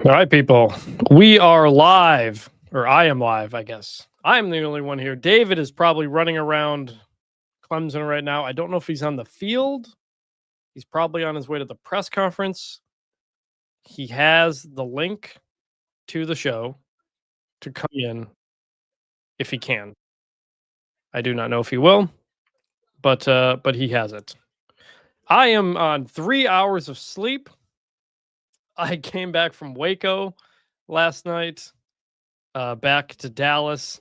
All right, people. We are live, or I am live, I guess. I am the only one here. David is probably running around Clemson right now. I don't know if he's on the field. He's probably on his way to the press conference. He has the link to the show to come in if he can. I do not know if he will, but he has it. I am on 3 hours of sleep. I came back from Waco last night, back to Dallas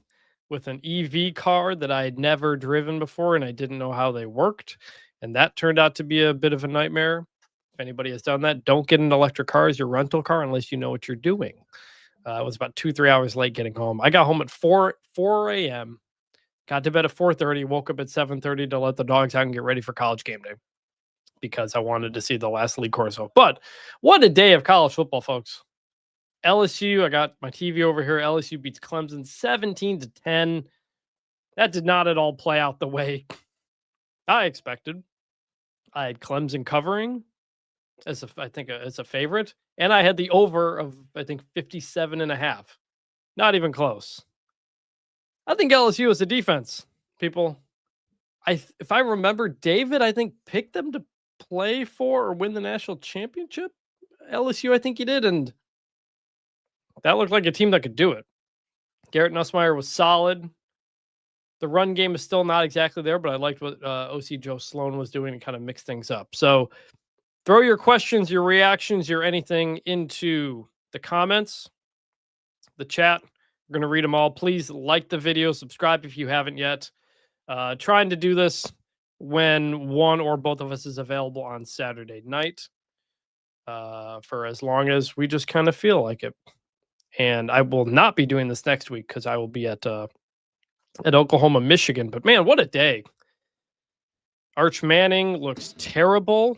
with an EV car that I had never driven before, and I didn't know how they worked. And that turned out to be a bit of a nightmare. If anybody has done that, don't get an electric car as your rental car unless you know what you're doing. I was about 2-3 hours late getting home. I got home at 4 a.m. Got to bed at 4:30. Woke up at 7:30 to let the dogs out and get ready for college game day because I wanted to see the last League Corso. But what a day of college football, folks! LSU, I got my TV over here. LSU beats Clemson 17-10. That did not at all play out the way I expected. I had Clemson covering as a favorite, and I had the over of 57.5. Not even close. I think LSU is a defense, people. If I remember, David, I think picked them to play for or win the national championship. LSU, I think he did, and that looked like a team that could do it. Garrett Nussmeier was solid. The run game is still not exactly there, but I liked what OC Joe Sloan was doing to kind of mix things up. So throw your questions, your reactions, your anything into the comments, the chat. We're going to read them all. Please like the video, subscribe if you haven't yet. Trying to do this when one or both of us is available on Saturday night for as long as we just kind of feel like it. And I will not be doing this next week because I will be at Oklahoma, Michigan. But man, what a day. Arch Manning looks terrible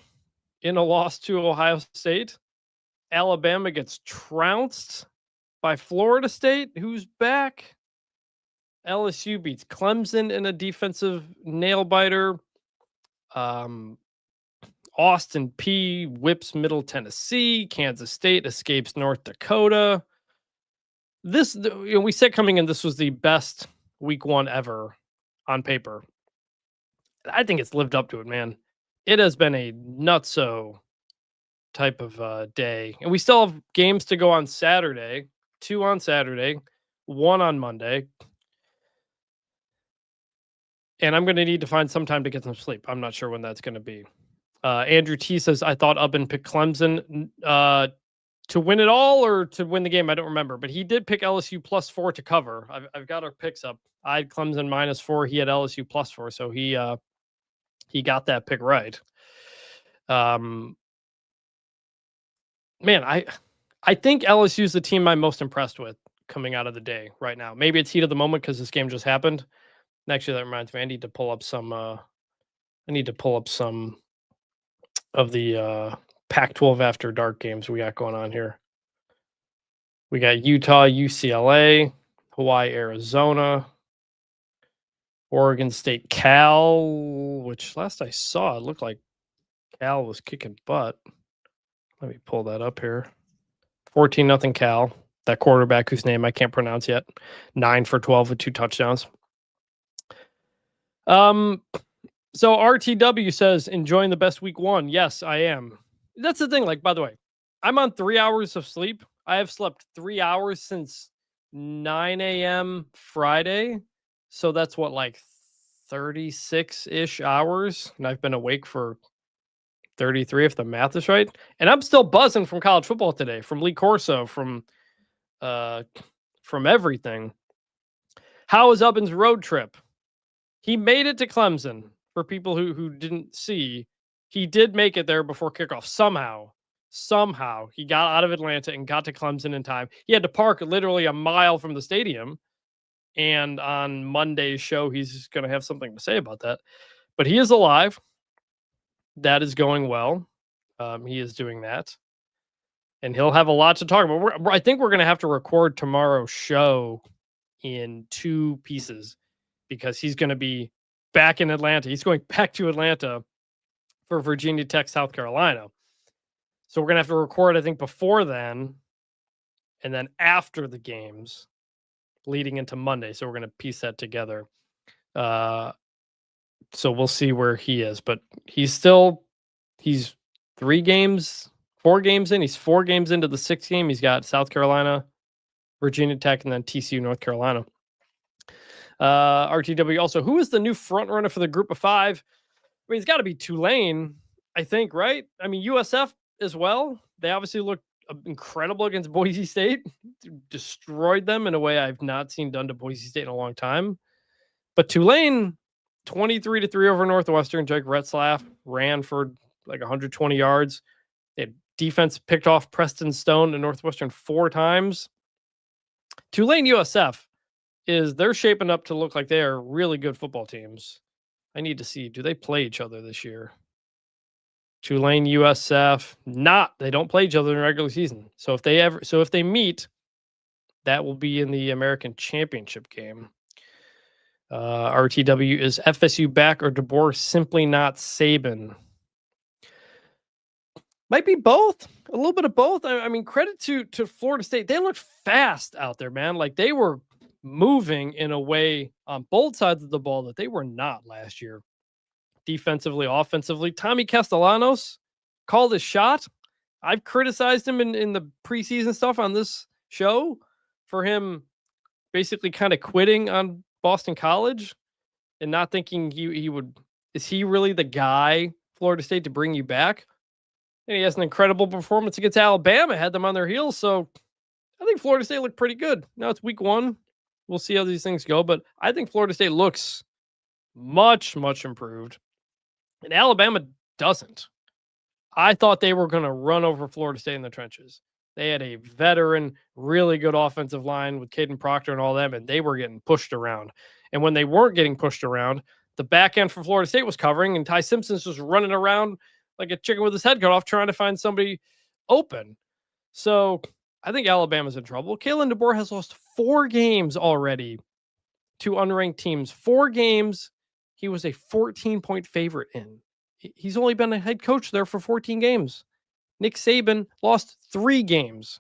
in a loss to Ohio State. Alabama gets trounced by Florida State, who's back. LSU beats Clemson in a defensive nail-biter. Austin P whips Middle Tennessee. Kansas State escapes North Dakota. We said coming in, this was the best week one ever on paper. I think it's lived up to it, man. It has been a nutso type of day. And we still have games to go on Saturday. 2 on Saturday, 1 on Monday. And I'm going to need to find some time to get some sleep. I'm not sure when that's going to be. Andrew T says, I thought Ubben picked Clemson to win it all or to win the game. I don't remember, but he did pick LSU +4 to cover. I've got our picks up. I had Clemson -4. He had LSU +4. So he got that pick right. Man, I think LSU is the team I'm most impressed with coming out of the day right now. Maybe it's heat of the moment because this game just happened. And actually, that reminds me, I need to pull up some of the Pac-12 after dark games we got going on here. We got Utah, UCLA, Hawaii, Arizona, Oregon State, Cal, which last I saw, it looked like Cal was kicking butt. Let me pull that up here. 14-0 Cal. That quarterback whose name I can't pronounce yet. 9 for 12 with 2 touchdowns. So RTW says, enjoying the best week one. Yes, I am. That's the thing. Like, by the way, I'm on 3 hours of sleep. I have slept 3 hours since 9 a.m. Friday. So that's what, like 36-ish hours. And I've been awake for 33 if the math is right. And I'm still buzzing from college football today, from Lee Corso, from everything. How was Ubben's road trip? He made it to Clemson. For people who didn't see, he did make it there before kickoff. Somehow he got out of Atlanta and got to Clemson in time. He had to park literally a mile from the stadium. And on Monday's show, he's going to have something to say about that. But he is alive. That is going well. He is doing that. And he'll have a lot to talk about. I think we're going to have to record tomorrow's show in 2 pieces because he's going to be back in Atlanta. He's going back to Atlanta for Virginia Tech, South Carolina. So we're going to have to record, I think, before then and then after the games leading into Monday. So we're going to piece that together. So we'll see where he is, but he's 4 games in. He's 4 games into the 6th game. He's got South Carolina, Virginia Tech, and then TCU, North Carolina. RTW also, who is the new front runner for the group of 5? I mean, it's got to be Tulane, I think, right? I mean, USF as well. They obviously looked incredible against Boise State, destroyed them in a way I've not seen done to Boise State in a long time. But Tulane, 23-3 over Northwestern. Jake Retzlaff ran for like 120 yards. They had defense picked off Preston Stone to Northwestern 4 times. Tulane USF they're shaping up to look like they are really good football teams. I need to see, do they play each other this year? Tulane USF, they don't play each other in the regular season. So if they meet, that will be in the American Championship game. RTW, is FSU back or DeBoer simply not Saban? Might be both. A little bit of both. I mean, credit to Florida State. They looked fast out there, man. Like they were moving in a way on both sides of the ball that they were not last year. Defensively, offensively. Tommy Castellanos called his shot. I've criticized him in the preseason stuff on this show for him basically kind of quitting on Boston College and not thinking he would. Is he really the guy, Florida State, to bring you back? And he has an incredible performance against Alabama, had them on their heels. So I think Florida State looked pretty good. Now it's week 1. We'll see how these things go. But I think Florida State looks much, much improved. And Alabama doesn't. I thought they were going to run over Florida State in the trenches. They had a veteran, really good offensive line with Caden Proctor and all them, and they were getting pushed around. And when they weren't getting pushed around, the back end for Florida State was covering, and Ty Simpson's was running around like a chicken with his head cut off trying to find somebody open. So I think Alabama's in trouble. Kalen DeBoer has lost 4 games already to unranked teams. 4 games he was a 14-point favorite in. He's only been a head coach there for 14 games. Nick Saban lost 3 games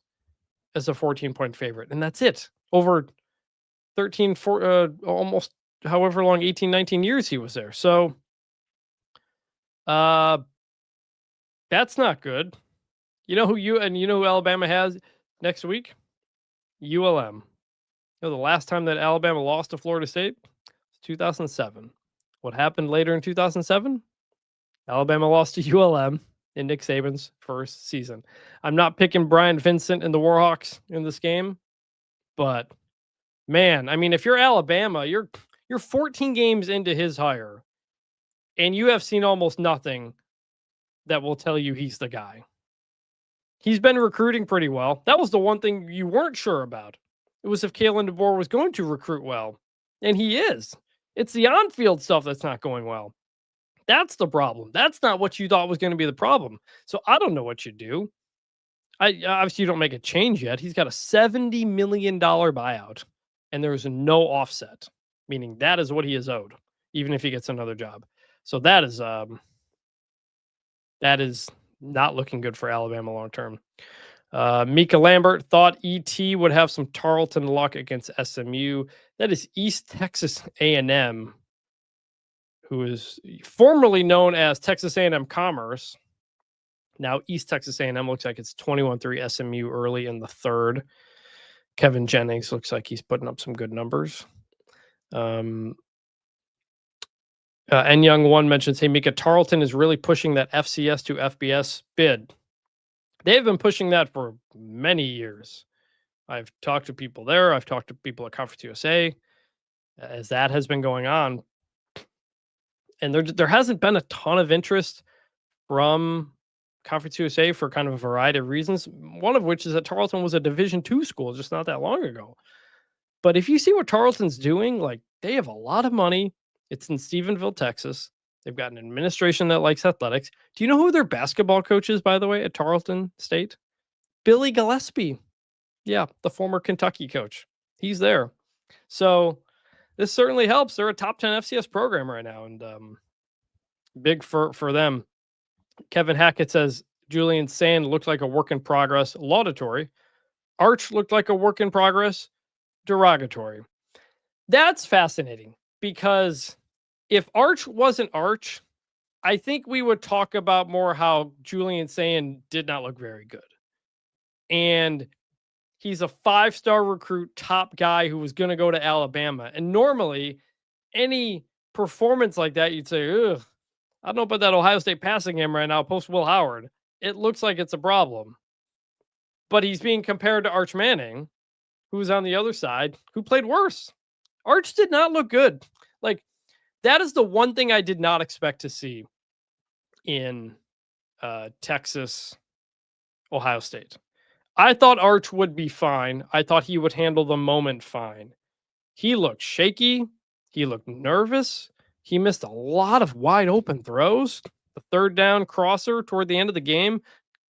as a 14-point favorite, and that's it. Over 13, almost however long, 18, 19 years he was there. So that's not good. You know who Alabama has next week? ULM. The last time that Alabama lost to Florida State was 2007. What happened later in 2007? Alabama lost to ULM in Nick Saban's first season. I'm not picking Brian Vincent and the Warhawks in this game, but man, I mean, if you're Alabama, you're 14 games into his hire, and you have seen almost nothing that will tell you he's the guy. He's been recruiting pretty well. That was the one thing you weren't sure about. It was if Kalen DeBoer was going to recruit well, and he is. It's the on-field stuff that's not going well. That's the problem. That's not what you thought was going to be the problem. So I don't know what you do. Obviously, you don't make a change yet. He's got a $70 million buyout, and there is no offset, meaning that is what he is owed, even if he gets another job. So that is not looking good for Alabama long term. Mika Lambert thought ET would have some Tarleton luck against SMU. That is East Texas A&M, who is formerly known as Texas A&M Commerce. Now East Texas A&M looks like it's 21-3 SMU early in the 3rd. Kevin Jennings looks like he's putting up some good numbers. N Young One mentions, hey, Mika, Tarleton is really pushing that FCS to FBS bid. They've been pushing that for many years. I've talked to people there. I've talked to people at Conference USA as that has been going on. And there hasn't been a ton of interest from Conference USA for kind of a variety of reasons, one of which is that Tarleton was a Division II school just not that long ago. But if you see what Tarleton's doing, like they have a lot of money. It's in Stephenville, Texas. They've got an administration that likes athletics. Do you know who their basketball coach is, by the way, at Tarleton State? Billy Gillespie. Yeah, the former Kentucky coach. He's there. So this certainly helps. They're a top 10 FCS program right now, and big for them. Kevin Hackett says, Julian Sand looked like a work in progress, laudatory. Arch looked like a work in progress, derogatory. That's fascinating because if Arch wasn't Arch, I think we would talk about more how Julian Sand did not look very good. And he's a 5-star recruit, top guy who was going to go to Alabama. And normally, any performance like that, you'd say, ugh, I don't know about that Ohio State passing game right now, post Will Howard. It looks like it's a problem. But he's being compared to Arch Manning, who's on the other side, who played worse. Arch did not look good. Like, that is the one thing I did not expect to see in Texas, Ohio State. I thought Arch would be fine. I thought he would handle the moment fine. He looked shaky. He looked nervous. He missed a lot of wide open throws. The third down crosser toward the end of the game,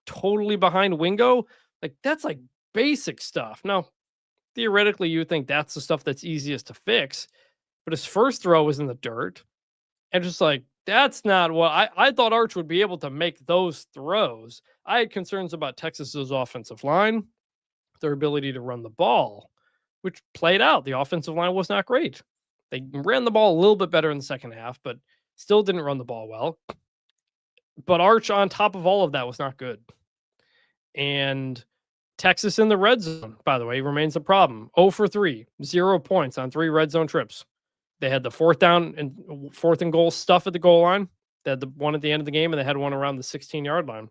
totally behind Wingo. Like, that's like basic stuff. Now, theoretically, you would think that's the stuff that's easiest to fix. But his first throw was in the dirt. And just like, that's not what I thought Arch would be able to make those throws. I had concerns about Texas's offensive line, their ability to run the ball, which played out. The offensive line was not great. They ran the ball a little bit better in the second half, but still didn't run the ball well. But Arch, on top of all of that, was not good. And Texas in the red zone, by the way, remains a problem. 0 for 3, 0 points on 3 red zone trips. They had the fourth and goal stuff at the goal line. They had the one at the end of the game, and they had one around the 16-yard line.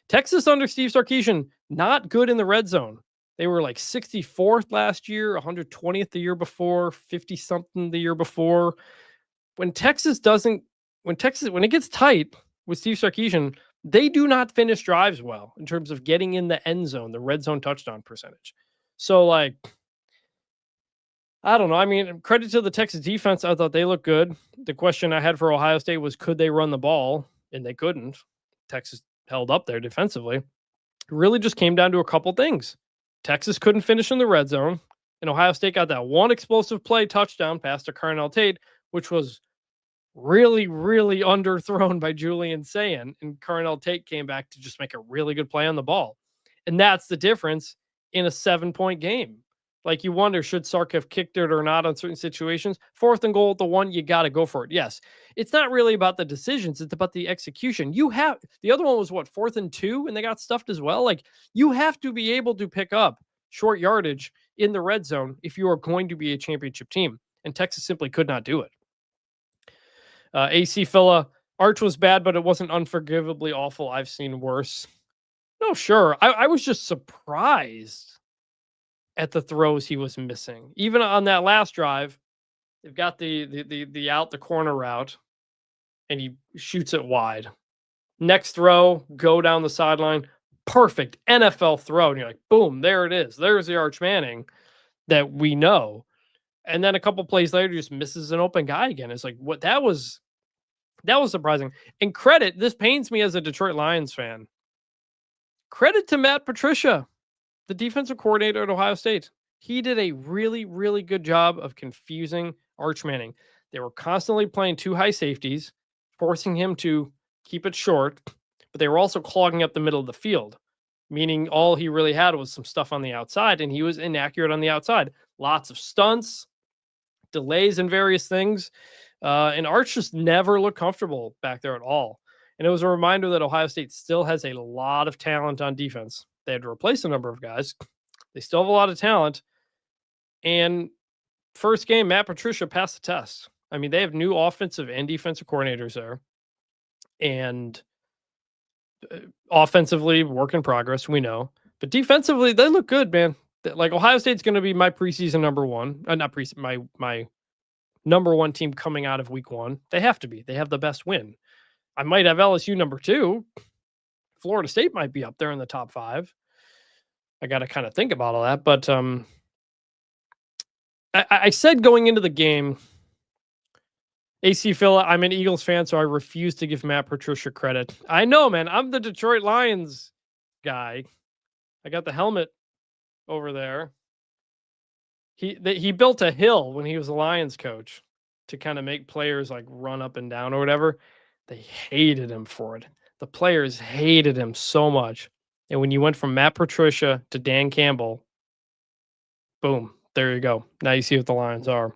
Texas under Steve Sarkisian, not good in the red zone. They were like 64th last year, 120th the year before, 50-something the year before. When it gets tight with Steve Sarkisian, they do not finish drives well in terms of getting in the end zone, the red zone touchdown percentage. So, like, I don't know. I mean, credit to the Texas defense. I thought they looked good. The question I had for Ohio State was, could they run the ball? And they couldn't. Texas held up there defensively. It really just came down to a couple things. Texas couldn't finish in the red zone, and Ohio State got that one explosive play touchdown pass to Carnell Tate, which was really, really underthrown by Julian Sand, and Carnell Tate came back to just make a really good play on the ball. And that's the difference in a 7-point game. Like, you wonder, should Sark have kicked it or not on certain situations? 4th and goal at the 1, you got to go for it. Yes. It's not really about the decisions. It's about the execution. The other one was 4th and 2, and they got stuffed as well. Like, you have to be able to pick up short yardage in the red zone if you are going to be a championship team. And Texas simply could not do it. AC Phila, Arch was bad, but it wasn't unforgivably awful. I've seen worse. No, sure. I was just surprised at the throws he was missing. Even on that last drive, they've got the out the corner route, and he shoots it wide. Next throw, go down the sideline, perfect NFL throw, and you're like, boom, there it is. There's the Arch Manning that we know. And then a couple plays later, just misses an open guy again. It's like, what? That was surprising. And credit, this pains me as a Detroit Lions fan. Credit to Matt Patricia, the defensive coordinator at Ohio State. He did a really, really good job of confusing Arch Manning. They were constantly playing 2 high safeties, forcing him to keep it short, but they were also clogging up the middle of the field, meaning all he really had was some stuff on the outside, and he was inaccurate on the outside. Lots of stunts, delays, and various things. And Arch just never looked comfortable back there at all. And it was a reminder that Ohio State still has a lot of talent on defense. They had to replace a number of guys. They still have a lot of talent. And first game, Matt Patricia passed the test. I mean, they have new offensive and defensive coordinators there. And offensively, work in progress, we know. But defensively, they look good, man. Like, Ohio State's going to be my preseason number one. Not preseason, my number one team coming out of week 1. They have to be. They have the best win. I might have LSU number 2. Florida State might be up there in the top 5. I got to kind of think about all that. But I said going into the game, AC Phila, I'm an Eagles fan, so I refuse to give Matt Patricia credit. I know, man. I'm the Detroit Lions guy. I got the helmet over there. He built a hill when he was a Lions coach to kind of make players like run up and down or whatever. They hated him for it. The players hated him so much. And when you went from Matt Patricia to Dan Campbell, boom, there you go. Now you see what the Lions are.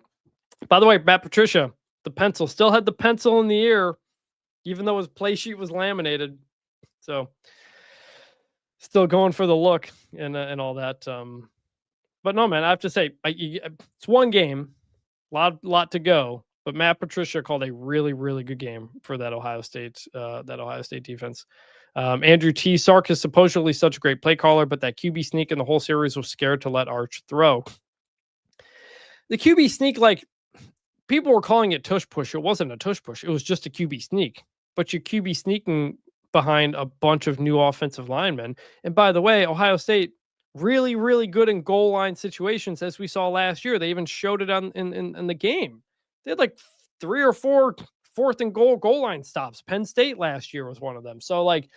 By the way, Matt Patricia, the pencil, still had the pencil in the ear, even though his play sheet was laminated. So still going for the look and all that. But no, man, I have to say, it's one game, lot to go. But Matt Patricia called a really, really good game for that Ohio State defense. Andrew T. Sark is supposedly such a great play caller, but that QB sneak in the whole series was scared to let Arch throw. The QB sneak, like, people were calling it tush push. It wasn't a tush push. It was just a QB sneak. But you're QB sneaking behind a bunch of new offensive linemen. And by the way, Ohio State, really, really good in goal line situations, as we saw last year. They even showed it in the game. They had like 3 or 4 fourth and goal line stops. Penn State last year was one of them. So, like,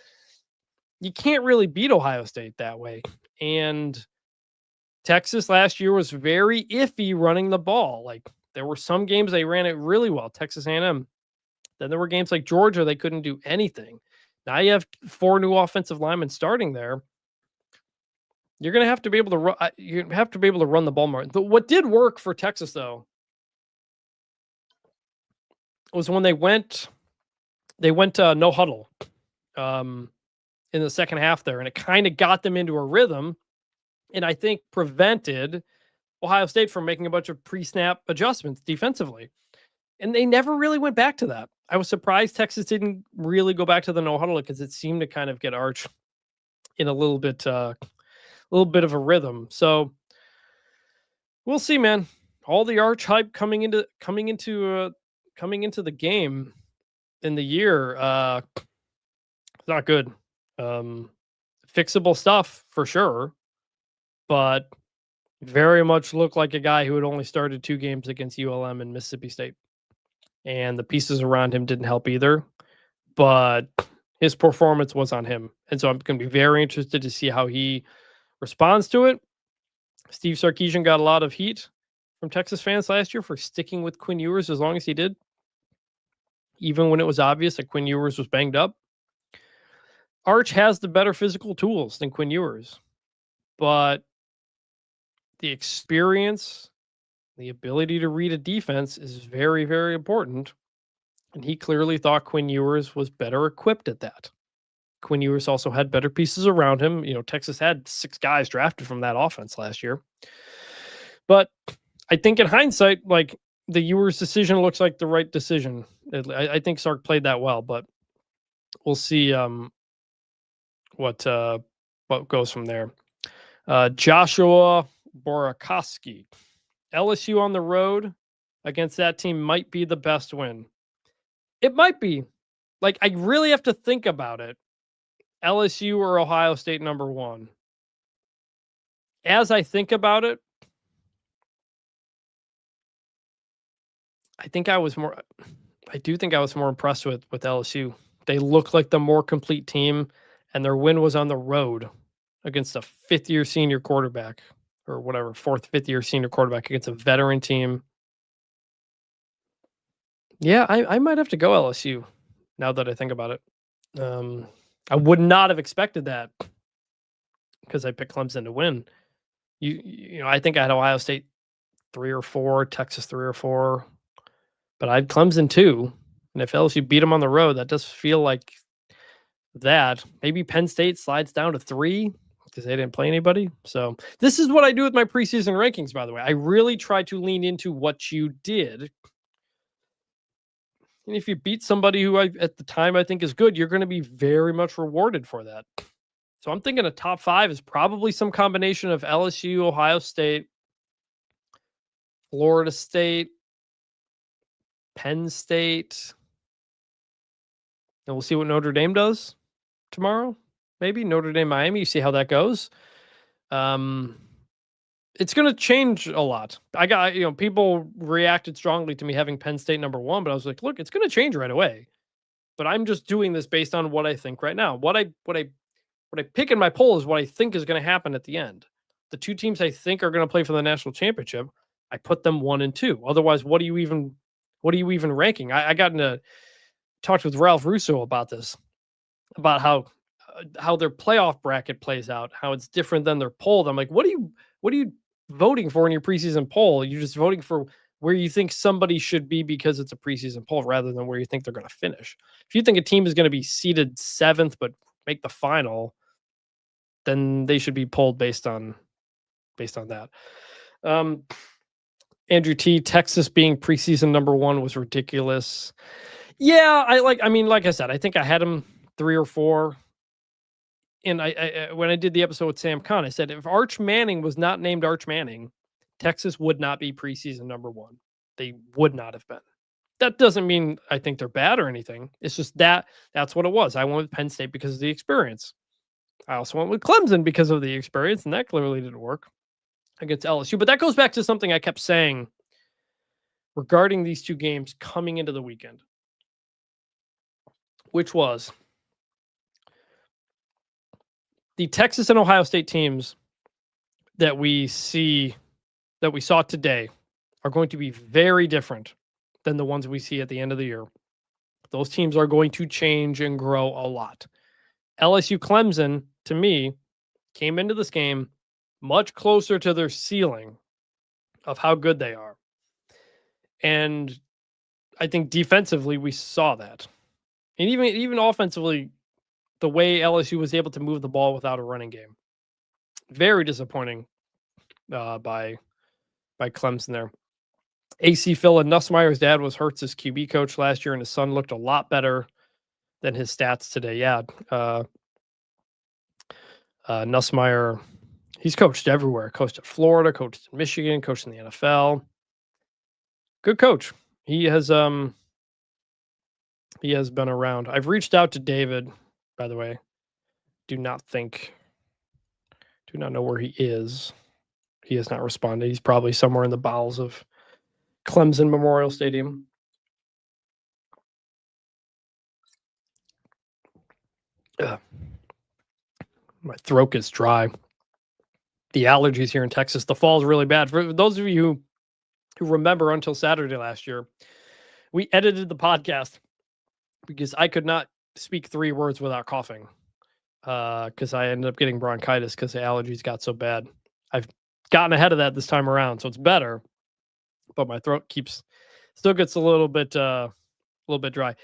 you can't really beat Ohio State that way. And Texas last year was very iffy running the ball. Like, there were some games they ran it really well, Texas A&M. Then there were games like Georgia, they couldn't do anything. Now you have 4 new offensive linemen starting there. You're going to have to be able to run. You have to be able to run the ball more. What did work for Texas, though, was when they went no huddle in the second half there, and it kind of got them into a rhythm, and I think prevented Ohio State from making a bunch of pre-snap adjustments defensively. And they never really went back to that. I was surprised Texas didn't really go back to the no huddle because it seemed to kind of get Arch in a little bit of a rhythm. So we'll see, man. All the Arch hype coming into the game in the year, it's not good. Fixable stuff for sure, but very much looked like a guy who had only started 2 games against ULM and Mississippi State. And the pieces around him didn't help either, but his performance was on him. And so I'm going to be very interested to see how he responds to it. Steve Sarkisian got a lot of heat from Texas fans last year for sticking with Quinn Ewers as long as he did, even when it was obvious that Quinn Ewers was banged up. Arch has the better physical tools than Quinn Ewers, but the experience, the ability to read a defense is very, very important. And he clearly thought Quinn Ewers was better equipped at that. Quinn Ewers also had better pieces around him. You know, Texas had 6 guys drafted from that offense last year. But I think in hindsight, like, the Ewers decision looks like the right decision. I think Sark played that well, but we'll see what goes from there. Joshua Borakowski. LSU on the road against that team might be the best win. It might be. Like, I really have to think about it. LSU or Ohio State number 1. As I think about it, I do think I was more impressed with LSU. They look like the more complete team, and their win was on the road against a 5th-year senior quarterback, or whatever, 4th, 5th-year senior quarterback against a veteran team. Yeah, I might have to go LSU now that I think about it. I would not have expected that because I picked Clemson to win. You know, I think I had Ohio State 3 or 4, Texas 3 or 4, but I had Clemson 2. And if LSU beat them on the road, that does feel like that. Maybe Penn State slides down to 3 because they didn't play anybody. So this is what I do with my preseason rankings, by the way. I really try to lean into what you did. And if you beat somebody who at the time I think is good, you're going to be very much rewarded for that. So I'm thinking a top 5 is probably some combination of LSU, Ohio State, Florida State, Penn State. And we'll see what Notre Dame does tomorrow. Maybe Notre Dame, Miami. You see how that goes. It's going to change a lot. I got, people reacted strongly to me having Penn State number 1, but I was like, look, it's going to change right away. But I'm just doing this based on what I think right now. What I pick in my poll is what I think is going to happen at the end. The 2 teams I think are going to play for the national championship, I put them 1 and 2. Otherwise, what are you even ranking? I got into talked with Ralph Russo about this. about how their playoff bracket plays out, how it's different than their poll. I'm like, what are you voting for in your preseason poll? You're just voting for where you think somebody should be because it's a preseason poll rather than where you think they're going to finish. If you think a team is going to be seeded 7th but make the final, then they should be polled based on that. Andrew T, Texas being preseason number 1 was ridiculous. Yeah, like I said, I think I had him 3 or 4. And I when I did the episode with Sam Kahn, I said if Arch Manning was not named Arch Manning, Texas would not be preseason number 1. They would not have been. That doesn't mean I think they're bad or anything. It's just that's what it was. I went with Penn State because of the experience. I also went with Clemson because of the experience, and that clearly didn't work against LSU. But that goes back to something I kept saying regarding these two games coming into the weekend, which was the Texas and Ohio State teams that we saw today are going to be very different than the ones we see at the end of the year. Those teams are going to change and grow a lot. LSU-Clemson, to me, came into this game much closer to their ceiling of how good they are. And I think defensively, we saw that. And even offensively, the way LSU was able to move the ball without a running game. Very disappointing by Clemson there. AC Phil and Nussmeier's dad was Hurts' QB coach last year, and his son looked a lot better than his stats today. Yeah. Nussmeier, he's coached everywhere. Coached at Florida, coached in Michigan, coached in the NFL. Good coach. He has been around. I've reached out to David, by the way. Do not know where he is. He has not responded. He's probably somewhere in the bowels of Clemson Memorial Stadium. My throat gets dry. The allergies here in Texas. The fall is really bad. For those of you who remember, until Saturday last year, we edited the podcast because I could not speak 3 words without coughing because I ended up getting bronchitis because the allergies got so bad. I've gotten ahead of that this time around, so it's better. But my throat still gets a little bit dry.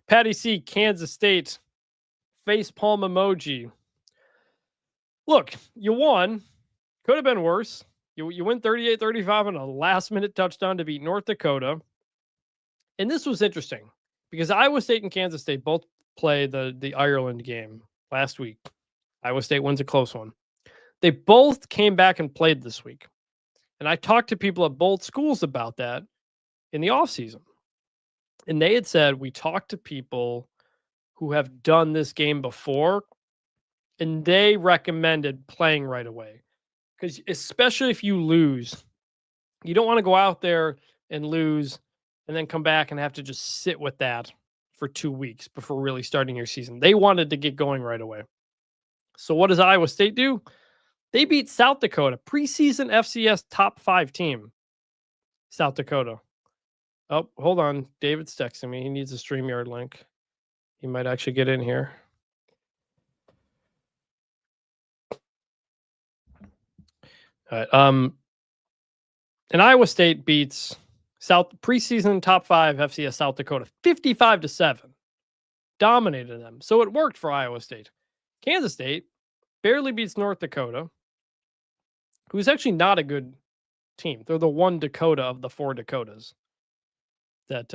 Patty C, Kansas State, face palm emoji. Look, you won. Could have been worse. You win 38-35 on a last-minute touchdown to beat North Dakota. And this was interesting because Iowa State and Kansas State both play the Ireland game last week. Iowa State wins a close one. They both came back and played this week. And I talked to people at both schools about that in the offseason. And they had said, we talked to people who have done this game before, and they recommended playing right away. Because especially if you lose, you don't want to go out there and lose and then come back and have to just sit with that for 2 weeks before really starting your season. They wanted to get going right away. So what does Iowa State do? They beat South Dakota, preseason FCS top 5 team. South Dakota. Oh, hold on. David's texting me. He needs a StreamYard link. He might actually get in here. All right. And Iowa State beats preseason top 5 FCS South Dakota 55-7. Dominated them. So it worked for Iowa State. Kansas State barely beats North Dakota, who's actually not a good team. They're the 1 Dakota of the 4 Dakotas that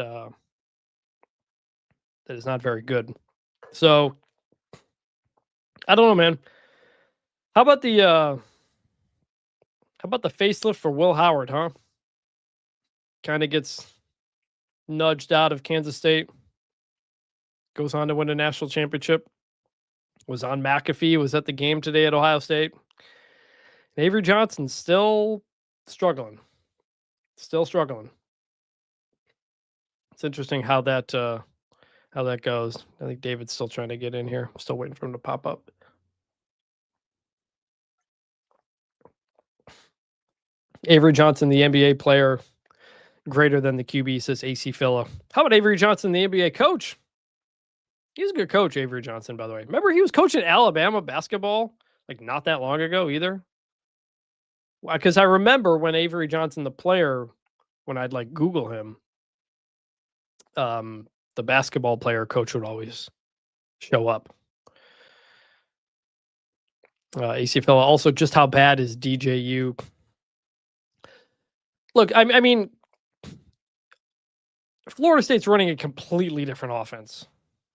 is not very good. So I don't know, man. How about the facelift for Will Howard, huh? Kind of gets nudged out of Kansas State. Goes on to win a national championship. Was on McAfee. Was at the game today at Ohio State. And Avery Johnson still struggling. Still struggling. It's interesting how that goes. I think David's still trying to get in here. I'm still waiting for him to pop up. Avery Johnson, the NBA player, greater than the QB, says AC Phila. How about Avery Johnson, the NBA coach? He's a good coach, Avery Johnson, by the way. Remember, he was coaching Alabama basketball like not that long ago either. Because I remember when Avery Johnson, the player, when I'd like Google him, the basketball player coach would always show up. AC Fella, also just how bad is DJU? Look, I mean, Florida State's running a completely different offense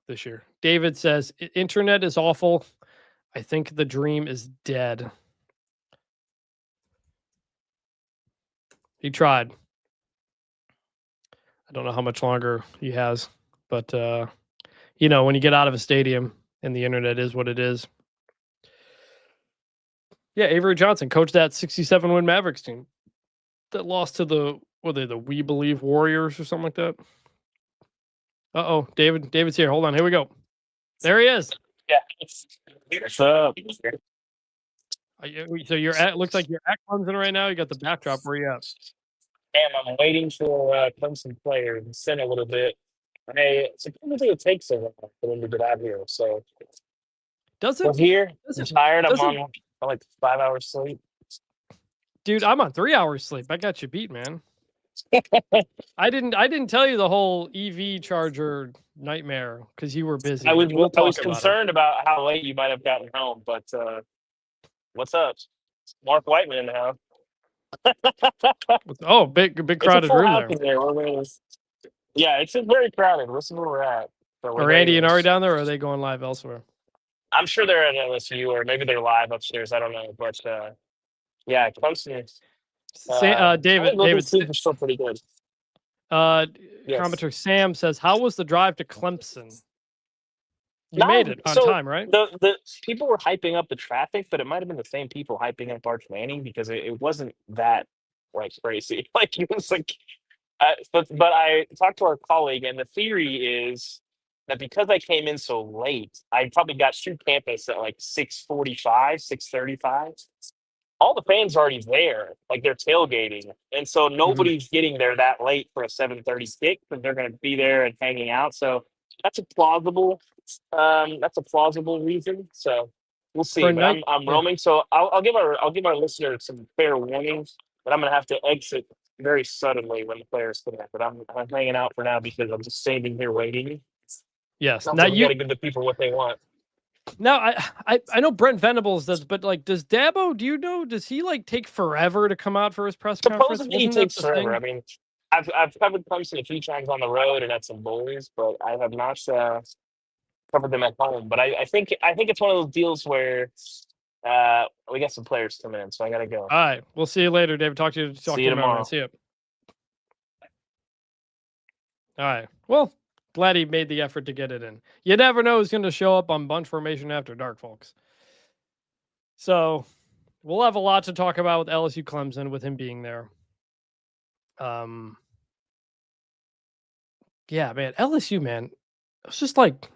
this year. David says, internet is awful. I think the dream is dead. He tried. I don't know how much longer he has, but when you get out of a stadium and the internet is what it is. Yeah, Avery Johnson coached that 67-win Mavericks team that lost to the We Believe Warriors or something like that. Uh-oh, David's here. Hold on, here we go. There he is. Yeah. What's up? So you're at, looks like you're at Clemson right now. You got the backdrop. Where you at? Damn, I'm waiting for Clemson players to send a little bit. Supposedly it takes so long for them to get out here. So we're here. I'm tired. I'm on like 5 hours sleep. Dude, I'm on 3 hours sleep. I got you beat, man. I didn't tell you the whole EV charger nightmare because you were busy. I was concerned about how late you might have gotten home, but what's up? Mark Whiteman in the house. Oh, big crowded room there. Yeah, it's very crowded. Listen where we're at. So are Andy and Ari down there, or are they going live elsewhere? I'm sure they're at LSU, or maybe they're live upstairs. I don't know, but yeah, Clemson. David, sleep is still pretty good. Yes. Commenter Sam says, "How was the drive to Clemson?" You made it on time, right? The people were hyping up the traffic, but it might have been the same people hyping up Arch Manning because it wasn't that like crazy. Like it was like, but I talked to our colleague, and the theory is that because I came in so late, I probably got to campus at like 6:45, 6:35. All the fans are already there, like they're tailgating, and so nobody's getting there that late for a 7:30 kick because they're going to be there and hanging out. So that's a plausible reason. So we'll see. But I'm roaming, so I'll give our listeners some fair warnings. But I'm going to have to exit very suddenly when the players come back. But I'm hanging out for now because I'm just standing here waiting. Yes, now you got to give the people what they want. Now I know Brent Venables does, but like, does Dabo? Do you know? Does he like take forever to come out for his press conference? Supposedly he takes forever. I mean, I've covered Clemson a few times on the road and at some bowls, but I have not covered them at home. But I think it's one of those deals where we got some players coming in, so I gotta go. All right, we'll see you later, David. Talk to you tomorrow. See you. All right. Well, glad he made the effort to get it in. You never know who's going to show up on bunch formation after dark, folks. So we'll have a lot to talk about with LSU-Clemson with him being there. Yeah, man, LSU, man, it's just like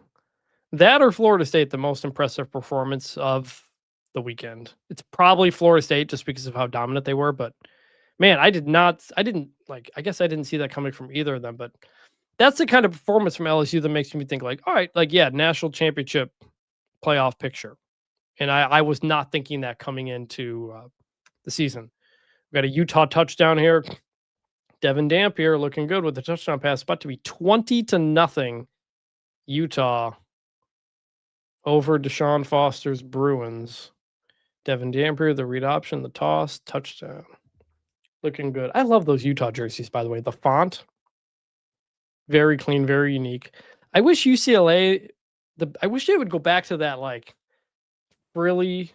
that or Florida State, the most impressive performance of the weekend. It's probably Florida State just because of how dominant they were, but man, I guess I didn't see that coming from either of them, but that's the kind of performance from LSU that makes me think like, all right, like, yeah, national championship playoff picture. And I was not thinking that coming into the season. We got a Utah touchdown here. Devin Dampier looking good with the touchdown pass, about to be 20-0 Utah over Deshaun Foster's Bruins. Devin Dampier, the read option, the toss, touchdown. Looking good. I love those Utah jerseys, by the way. The font, very clean, very unique. I wish UCLA, I wish they would go back to that like frilly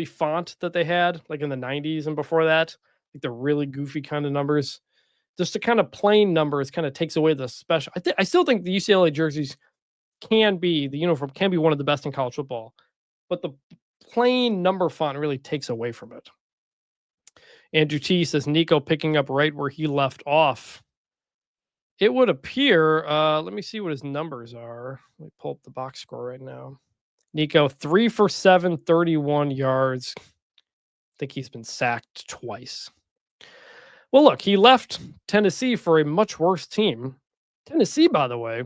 font that they had like in the 90s and before that, like the really goofy kind of numbers. Just the kind of plain numbers kind of takes away the special. I still think the UCLA jerseys the uniform can be one of the best in college football, but the plain number font really takes away from it. Andrew T says Nico picking up right where he left off. It would appear, let me see what his numbers are. Let me pull up the box score right now. Nico, 3 for 7, 31 yards. I think he's been sacked twice. Well, look, he left Tennessee for a much worse team. Tennessee, by the way,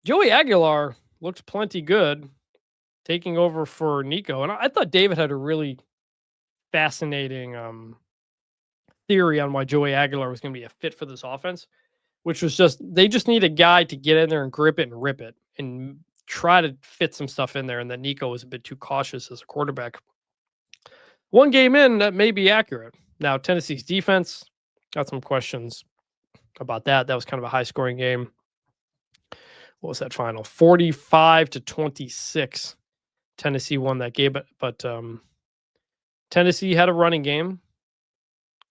Joey Aguilar looked plenty good, taking over for Nico. And I thought David had a really fascinating theory on why Joey Aguilar was going to be a fit for this offense, which was just they just need a guy to get in there and grip it and rip it and try to fit some stuff in there. And then Nico was a bit too cautious as a quarterback. One game in, that may be accurate. Now, Tennessee's defense, got some questions about that. That was kind of a high scoring game. What was that final? 45-26. Tennessee won that game, but Tennessee had a running game,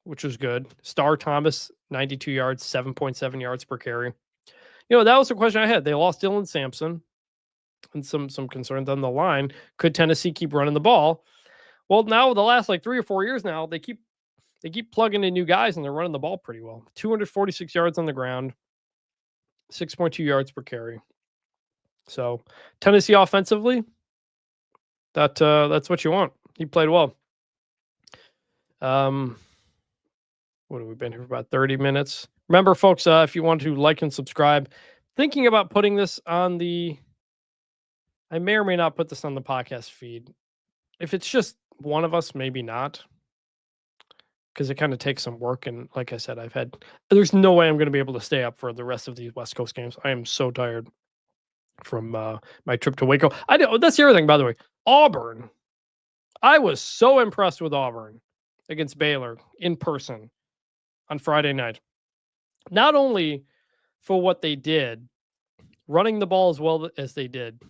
which was good. Star Thomas, 92 yards, 7.7 yards per carry. That was the question I had. They lost Dylan Sampson and some concerns on the line. Could Tennessee keep running the ball? Well, now the last 3 or 4 years now, they keep plugging in new guys and they're running the ball pretty well. 246 yards on the ground, 6.2 yards per carry. So Tennessee offensively, that's what you want. He played well. What have we been here for about 30 minutes? Remember, folks, if you want to like and subscribe, thinking about putting this on I may or may not put this on the podcast feed. If it's just one of us, maybe not, because it kind of takes some work. And like I said, there's no way I'm going to be able to stay up for the rest of these West Coast games. I am so tired from my trip to Waco. That's the other thing, by the way. Auburn. I was so impressed with Auburn against Baylor in person on Friday night. Not only for what they did, running the ball as well as they did,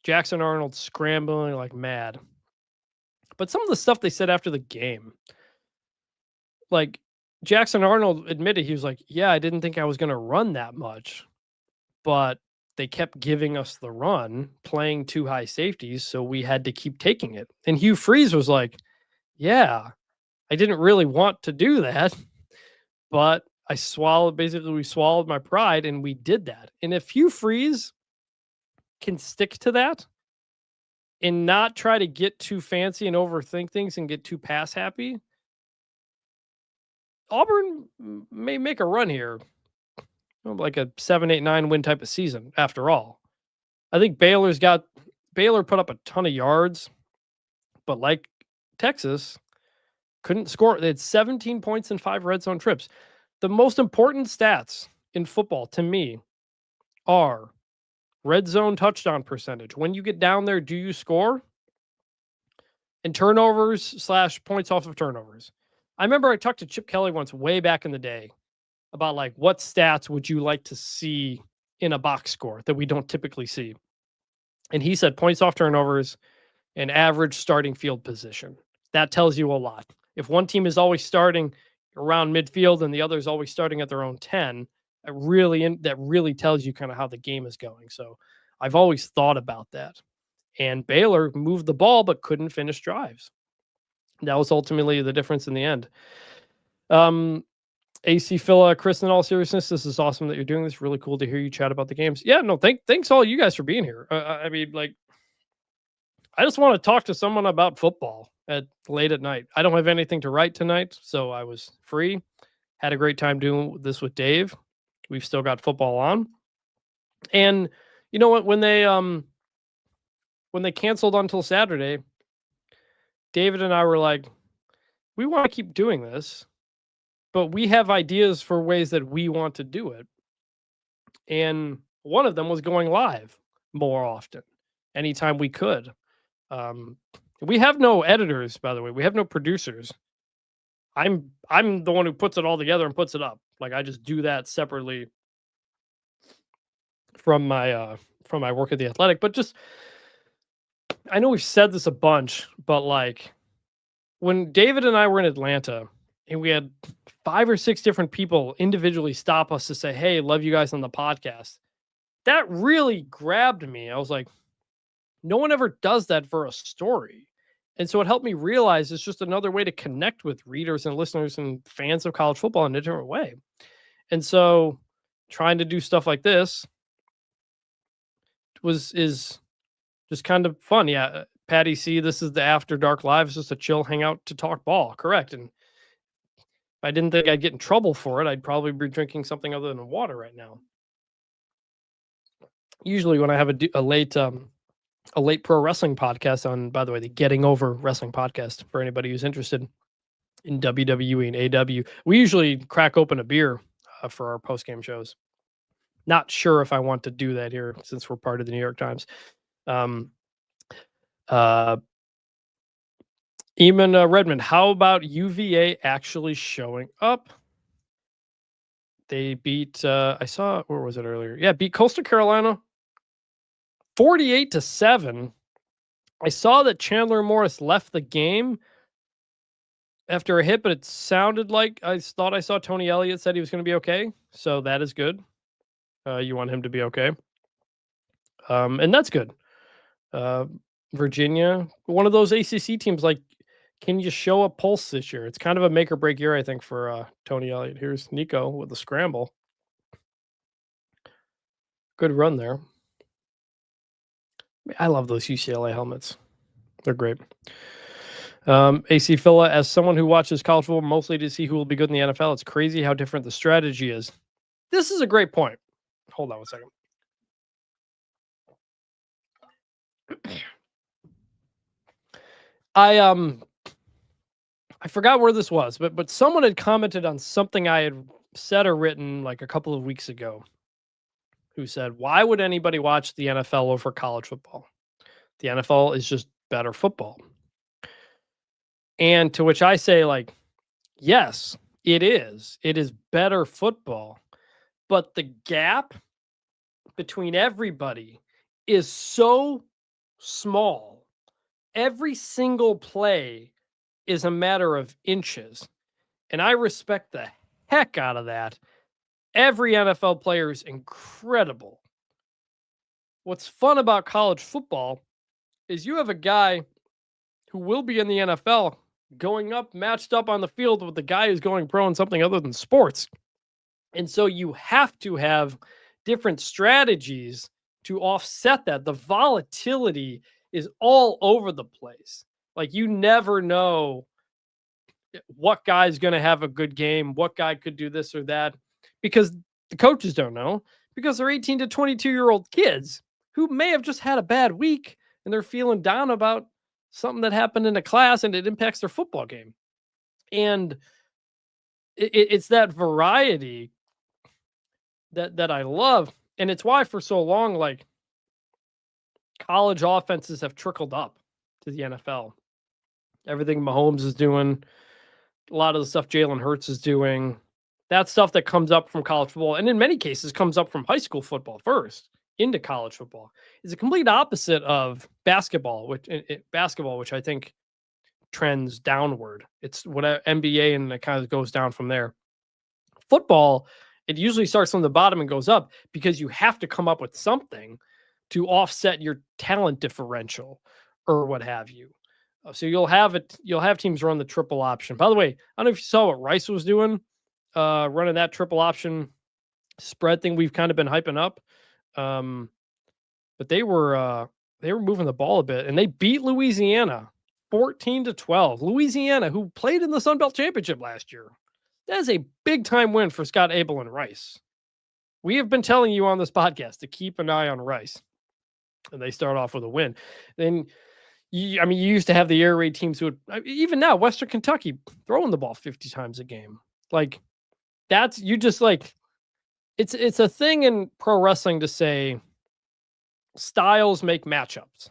Jackson Arnold scrambling like mad, but some of the stuff they said after the game, like Jackson Arnold admitted, he was like, yeah, I didn't think I was going to run that much, but they kept giving us the run, playing two high safeties, so we had to keep taking it. And Hugh Freeze was like, yeah, I didn't really want to do that, but we swallowed my pride and we did that. And if Hugh Freeze can stick to that and not try to get too fancy and overthink things and get too pass happy, Auburn may make a run here, like a 7, 8, 9 win type of season. After all, I think Baylor put up a ton of yards, but like Texas, couldn't score. They had 17 points and 5 red zone trips. The most important stats in football to me are red zone touchdown percentage. When you get down there, do you score? And turnovers / points off of turnovers. I remember I talked to Chip Kelly once way back in the day about what stats would you like to see in a box score that we don't typically see. And he said points off turnovers and average starting field position. That tells you a lot. If one team is always starting around midfield and the other is always starting at their own 10, that really tells you kind of how the game is going. So I've always thought about that. And Baylor moved the ball but couldn't finish drives. That was ultimately the difference in the end. AC Phila, Chris, in all seriousness, this is awesome that you're doing this. Really cool to hear you chat about the games. Yeah, no, thanks all you guys for being here. I mean, I just want to talk to someone about football late at night. I don't have anything to write tonight, so I was free. Had a great time doing this with Dave. We've still got football on. And you know what? When they canceled until Saturday, David and I were like, we want to keep doing this, but we have ideas for ways that we want to do it. And one of them was going live more often, anytime we could. We have no editors, by the way. We have no producers. I'm the one who puts it all together and puts it up. I just do that separately from my work at The Athletic. But just, I know we've said this a bunch, but when David and I were in Atlanta and we had 5 or 6 different people individually stop us to say, hey, love you guys on the podcast, that really grabbed me. I was like, no one ever does that for a story. And so it helped me realize it's just another way to connect with readers and listeners and fans of college football in a different way. And so trying to do stuff like this is just kind of fun. Yeah. Patty C, this is the After Dark Live. It's just a chill hangout to talk ball. Correct. And if I didn't think I'd get in trouble for it, I'd probably be drinking something other than water right now. usually when I have a late pro wrestling podcast on, by the way, the Getting Over Wrestling podcast for anybody who's interested in WWE and AW, we usually crack open a beer for our post game shows. Not sure if I want to do that here since we're part of the New York Times. Eamon Redmond, how about UVA actually showing up? They beat, I saw, where was it earlier? Yeah, beat Coastal Carolina 48-7. I saw that Chandler Morris left the game after a hit, but it sounded like I thought I saw Tony Elliott said he was going to be okay. So that is good. You want him to be okay. And that's good. Virginia, one of those ACC teams, like, can you show a pulse this year? It's kind of a make or break year, I think, for Tony Elliott. Here's Nico with the scramble. Good run there. I love those UCLA helmets. They're great. AC Phila, as someone who watches college football mostly to see who will be good in the NFL, it's crazy how different the strategy is. This is a great point. Hold on one second. I forgot where this was, but someone had commented on something I had said or written like a couple of weeks ago, who said, why would anybody watch the NFL over college football? The NFL is just better football. And to which I say, like, yes, it is. It is better football. But the gap between everybody is so small. Every single play is a matter of inches. And I respect the heck out of that. Every NFL player is incredible. What's fun about college football is you have a guy who will be in the NFL going up, matched up on the field with the guy who's going pro in something other than sports. And so you have to have different strategies to offset that. The volatility is all over the place. Like, you never know what guy's going to have a good game, what guy could do this or that, because the coaches don't know, because they're 18 to 22-year-old kids who may have just had a bad week and they're feeling down about something that happened in a class and it impacts their football game. And it's that variety that I love. And it's why for so long, like, college offenses have trickled up to the NFL. Everything Mahomes is doing, a lot of the stuff Jalen Hurts is doing, that stuff that comes up from college football, and in many cases comes up from high school football first into college football, is a complete opposite of basketball, which I think trends downward. It's what NBA, and it kind of goes down from there. Football, it usually starts from the bottom and goes up because you have to come up with something to offset your talent differential or what have you. So you'll have teams run the triple option. By the way, I don't know if you saw what Rice was doing, running that triple option spread thing we've kind of been hyping up. But they were moving the ball a bit, and they beat Louisiana 14-12. Louisiana, who played in the Sun Belt Championship last year. That is a big time win for Scott Abel and Rice. We have been telling you on this podcast to keep an eye on Rice, and they start off with a win. Then, you used to have the air raid teams who would, even now, Western Kentucky throwing the ball 50 times a game. Like, that's, you just like, it's a thing in pro wrestling to say styles make matchups.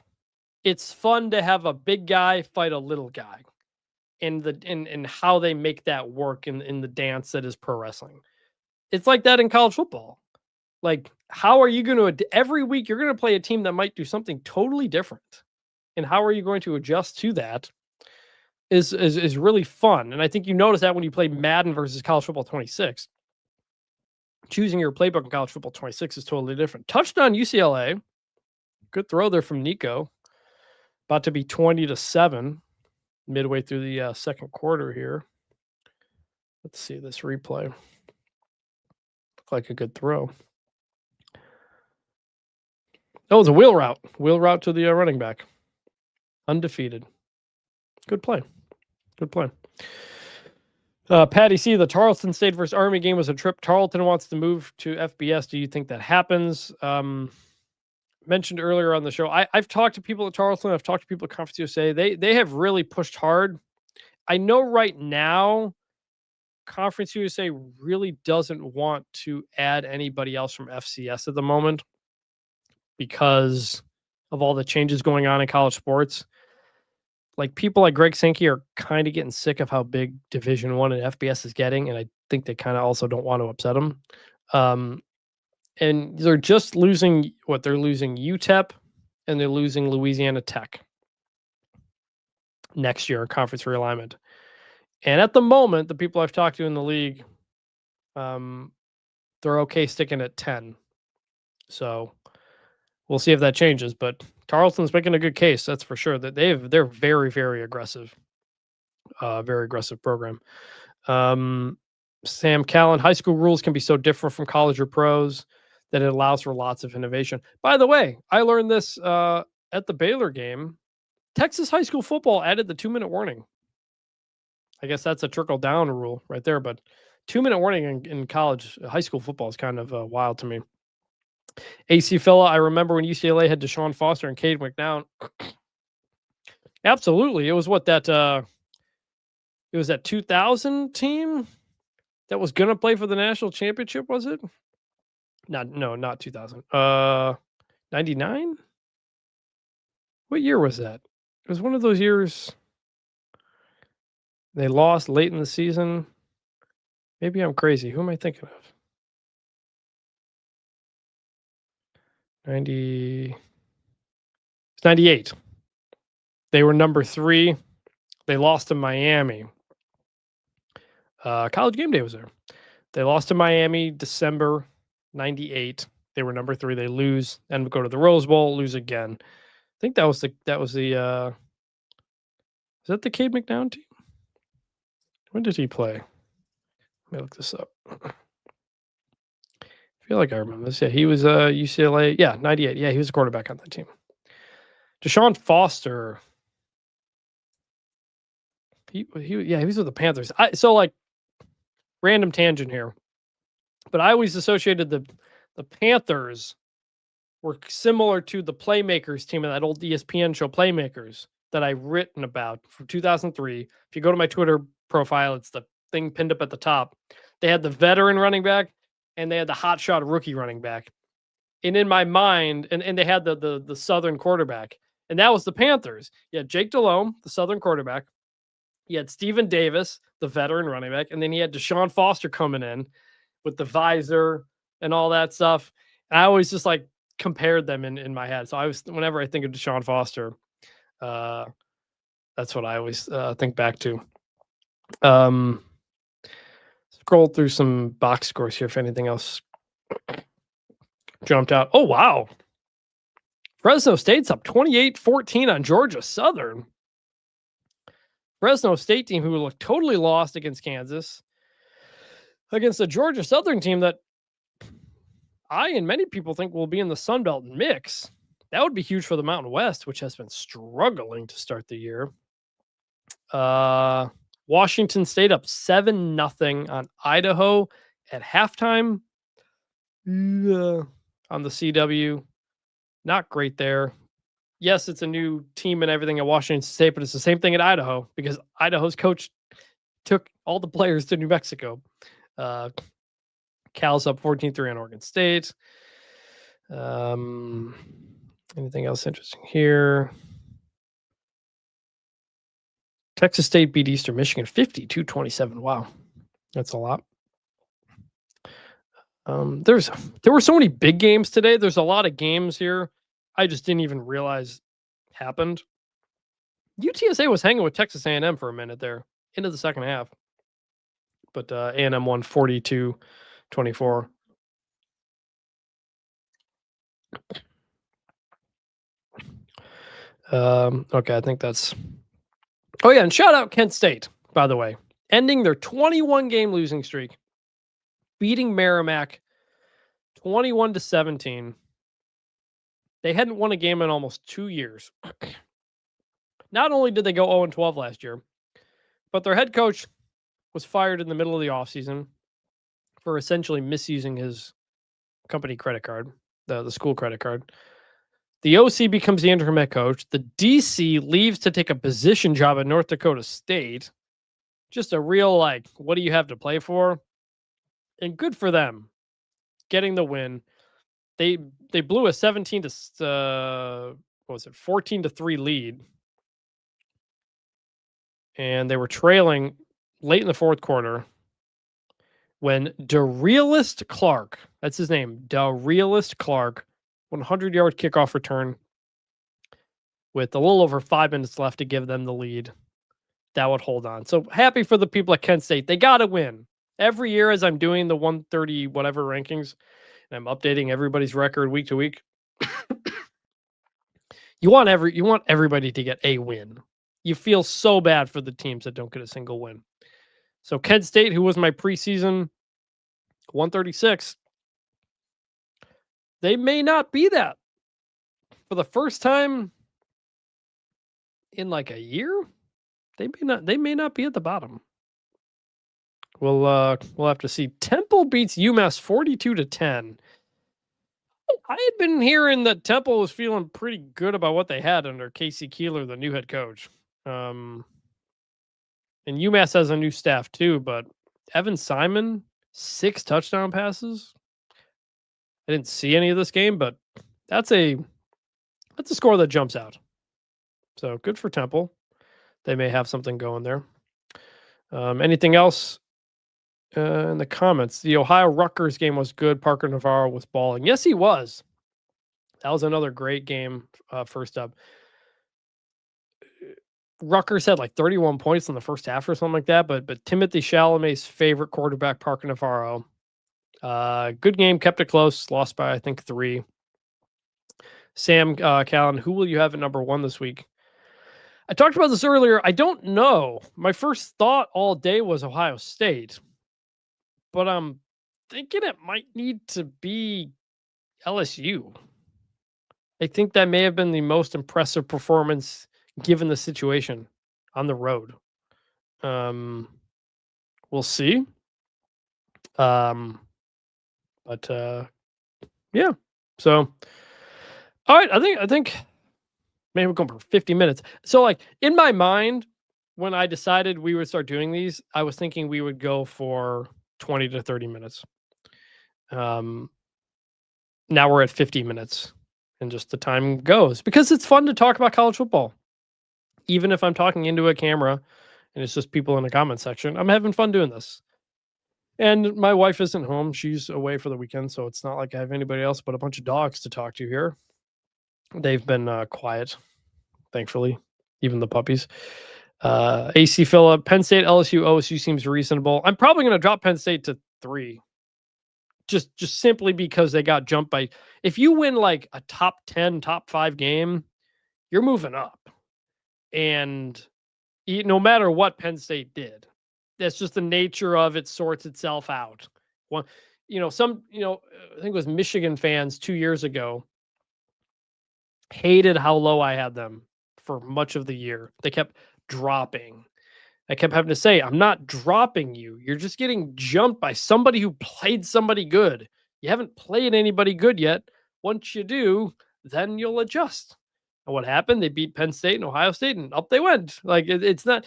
It's fun to have a big guy fight a little guy, and how they make that work in the dance that is pro wrestling. It's like that in college football. Like, how are you going to, every week you're going to play a team that might do something totally different, and how are you going to adjust to that is really fun. And I think you notice that when you play Madden versus College Football 26. Choosing your playbook in College Football 26 is totally different. Touchdown UCLA. Good throw there from Nico. About to be 20-7 midway through the second quarter here. Let's see this replay. Looked like a good throw. That was a wheel route. Wheel route to the running back. Undefeated. Good play. Good play. Patty C, the Tarleton State versus Army game was a trip. Tarleton wants to move to FBS. Do you think that happens? mentioned earlier on the show, I've talked to people at Charleston. I've talked to people at Conference USA. They have really pushed hard. I know right now, Conference USA really doesn't want to add anybody else from FCS at the moment because of all the changes going on in college sports. Like people like Greg Sankey are kind of getting sick of how big Division One and FBS is getting, and I think they kind of also don't want to upset them. And they're just losing what they're losing UTEP, and they're losing Louisiana Tech next year, conference realignment. And at the moment, the people I've talked to in the league, they're okay sticking at 10. So we'll see if that changes. But Tarleton's making a good case, that's for sure. That they're very, very aggressive, very aggressive program. Sam Callan, high school rules can be so different from college or pros that it allows for lots of innovation. By the way, I learned this at the Baylor game. Texas high school football added the 2-minute warning. I guess that's a trickle down rule right there, but 2-minute warning in college high school football is kind of wild to me. AC Fella, I remember when UCLA had Deshaun Foster and Cade McNown. Absolutely, it was that 2000 team that was gonna play for the national championship, was it? Not 2000. 99? What year was that? It was one of those years they lost late in the season. Maybe I'm crazy. Who am I thinking of? 98. They were number 3. They lost to Miami. College Game Day was there. They lost to Miami December 98. They were number 3. They lose and go to the Rose Bowl, lose again. I think that was the is that the Cade McNown team? When did he play? Let me look this up. I feel like I remember this. Yeah, he was UCLA. Yeah, 98. Yeah, he was a quarterback on that team. Deshaun Foster. He was with the Panthers. So like random tangent here. But I always associated the Panthers were similar to the Playmakers team in that old ESPN show Playmakers that I've written about from 2003. If you go to my Twitter profile, it's the thing pinned up at the top. They had the veteran running back and they had the hotshot rookie running back. And in my mind, and they had the Southern quarterback, and that was the Panthers. You had Jake Delhomme, the Southern quarterback. You had Steven Davis, the veteran running back, and then he had Deshaun Foster coming in with the visor and all that stuff. And I always just like compared them in my head. So whenever I think of Deshaun Foster, that's what I always think back to. Scroll through some box scores here if anything else jumped out. Oh, wow. Fresno State's up 28-14 on Georgia Southern. Fresno State team who looked totally lost against Kansas, against the Georgia Southern team that I and many people think will be in the Sun Belt mix. That would be huge for the Mountain West, which has been struggling to start the year. Washington State up 7-0 on Idaho at halftime. On the CW. Not great there. Yes, it's a new team and everything at Washington State, but it's the same thing at Idaho because Idaho's coach took all the players to New Mexico. Cal's up 14-3 on Oregon State. Anything else interesting here? Texas State beat Eastern Michigan 52-27. Wow, that's a lot. There were so many big games today. There's a lot of games here I just didn't even realize happened. UTSA was hanging with Texas A&M for a minute there into the second half, but A&M won 42-24. Okay, I think that's. Oh yeah, and shout out Kent State, by the way, ending their 21-game losing streak, beating Merrimack 21-17. They hadn't won a game in almost 2 years. Not only did they go 0-12 last year, but their head coach was fired in the middle of the offseason for essentially misusing his company credit card, the school credit card. The OC becomes the interim head coach. The DC leaves to take a position job at North Dakota State. Just a real, what do you have to play for? And good for them getting the win. They blew a 17 to 14-3 lead. And they were trailing late in the fourth quarter when DeRealist Clark, that's his name, DeRealist Clark, 100-yard kickoff return with a little over 5 minutes left to give them the lead. That would hold on. So happy for the people at Kent State. They got to win. Every year as I'm doing the 130 whatever rankings, and I'm updating everybody's record week to week, you want everybody to get a win. You feel so bad for the teams that don't get a single win. So Kent State, who was my preseason 136, they may not be that for the first time in like a year. They may not be at the bottom. We'll have to see. Temple beats UMass 42-10. I had been hearing that Temple was feeling pretty good about what they had under Casey Keeler, the new head coach. And UMass has a new staff too, but Evan Simon, 6 touchdown passes. I didn't see any of this game, but that's a score that jumps out. So good for Temple. They may have something going there. Anything else in the comments? The Ohio Rutgers game was good. Parker Navarro was balling. Yes, he was. That was another great game. First up, Rutgers had like 31 points in the first half or something like that. But Timothy Chalamet's favorite quarterback, Parker Navarro, good game, kept it close. Lost by I think 3. Sam Callan, who will you have at number 1 this week? I talked about this earlier. I don't know. My first thought all day was Ohio State, but I'm thinking it might need to be LSU. I think that may have been the most impressive performance given the situation on the road. We'll see. But yeah. So, all right. I think. Maybe we're going for 50 minutes. So, like, in my mind, when I decided we would start doing these, I was thinking we would go for 20 to 30 minutes. Now we're at 50 minutes, and just the time goes because it's fun to talk about college football. Even if I'm talking into a camera and it's just people in the comment section, I'm having fun doing this. And my wife isn't home. She's away for the weekend, so it's not like I have anybody else but a bunch of dogs to talk to here. They've been quiet, thankfully, even the puppies. AC Phillip, Penn State, LSU, OSU seems reasonable. I'm probably going to drop Penn State to 3. Just simply because they got jumped by. If you win like a top 10, top 5 game, you're moving up. And no matter what Penn State did, that's just the nature of it, sorts itself out. I think it was Michigan fans 2 years ago hated how low I had them for much of the year. They kept dropping. I kept having to say, I'm not dropping you. You're just getting jumped by somebody who played somebody good. You haven't played anybody good yet. Once you do, then you'll adjust. And what happened? They beat Penn State and Ohio State, and up they went. Like, it's not.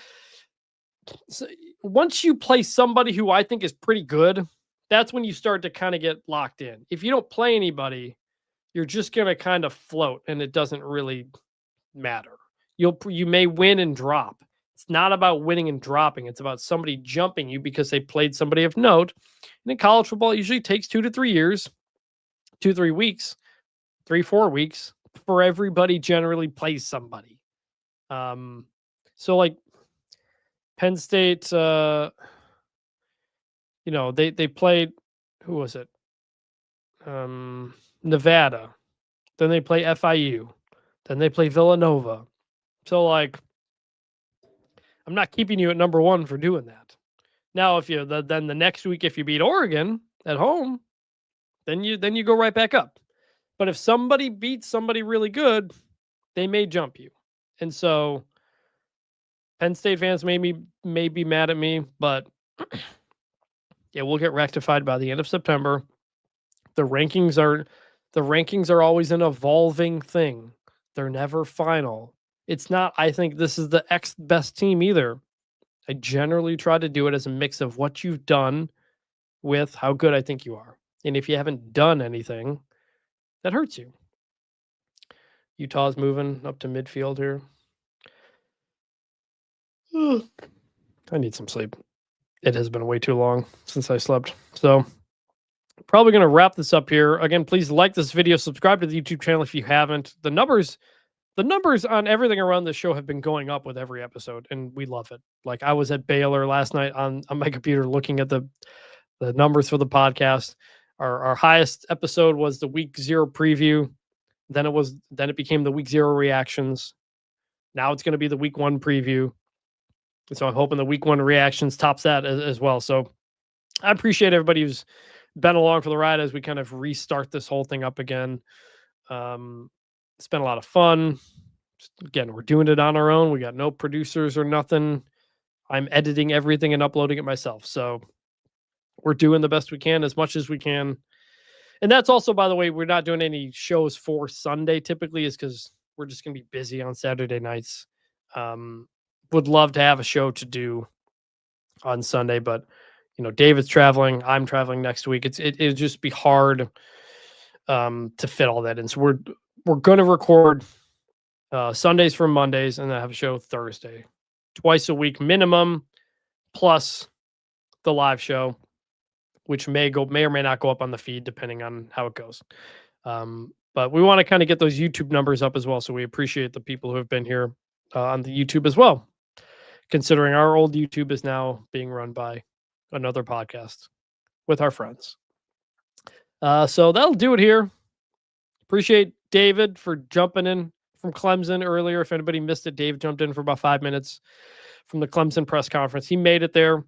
So once you play somebody who I think is pretty good, that's when you start to kind of get locked in. If you don't play anybody, you're just going to kind of float, and it doesn't really matter. You may win and drop. It's not about winning and dropping. It's about somebody jumping you because they played somebody of note. And in college football, it usually takes 2 to 3 years, 2-3 weeks, 3-4 weeks for everybody generally plays somebody. So like Penn State, they played, who was it? Nevada. Then they play FIU. Then they play Villanova. So, like, I'm not keeping you at number 1 for doing that. Now, if you then the next week, if you beat Oregon at home, then you go right back up. But if somebody beats somebody really good, they may jump you. And so, Penn State fans may be mad at me, but it will get rectified by the end of September. The rankings are The rankings are always an evolving thing. They're never final. It's not, I think this is the X best team either. I generally try to do it as a mix of what you've done with how good I think you are. And if you haven't done anything, that hurts you. Utah's moving up to midfield here. I need some sleep. It has been way too long since I slept. So probably going to wrap this up here. Again, please like this video, subscribe to the YouTube channel if you haven't. The numbers on everything around the show have been going up with every episode, and we love it. Like I was at Baylor last night on my computer looking at the numbers for the podcast. Our highest episode was the week 0 preview. Then it became the week 0 reactions. Now it's going to be the week 1 preview. So I'm hoping the week 1 reactions tops that as well. So I appreciate everybody who's been along for the ride as we kind of restart this whole thing up again. It's been a lot of fun. Again, we're doing it on our own. We got no producers or nothing. I'm editing everything and uploading it myself. So we're doing the best we can, as much as we can. And that's also, by the way, we're not doing any shows for Sunday typically, is because we're just going to be busy on Saturday nights. Would love to have a show to do on Sunday, but David's traveling. I'm traveling next week. It'd just be hard to fit all that in. So we're going to record Sundays from Mondays, and then have a show Thursday, twice a week minimum, plus the live show, which may or may not go up on the feed depending on how it goes. But we want to kind of get those YouTube numbers up as well. So we appreciate the people who have been here on the YouTube as well, considering our old YouTube is now being run by another podcast with our friends. So that'll do it here. Appreciate David for jumping in from Clemson earlier. If anybody missed it, Dave jumped in for about 5 minutes from the Clemson press conference. He made it there.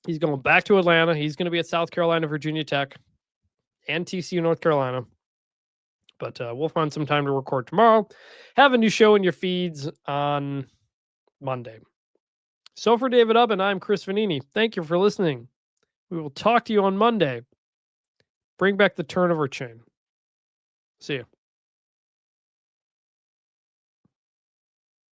He's going back to Atlanta. He's going to be at South Carolina, Virginia Tech, and TCU, North Carolina. But we'll find some time to record tomorrow. Have a new show in your feeds on Monday. So for David Ubben, I'm Chris Vannini. Thank you for listening. We will talk to you on Monday. Bring back the turnover chain. See you.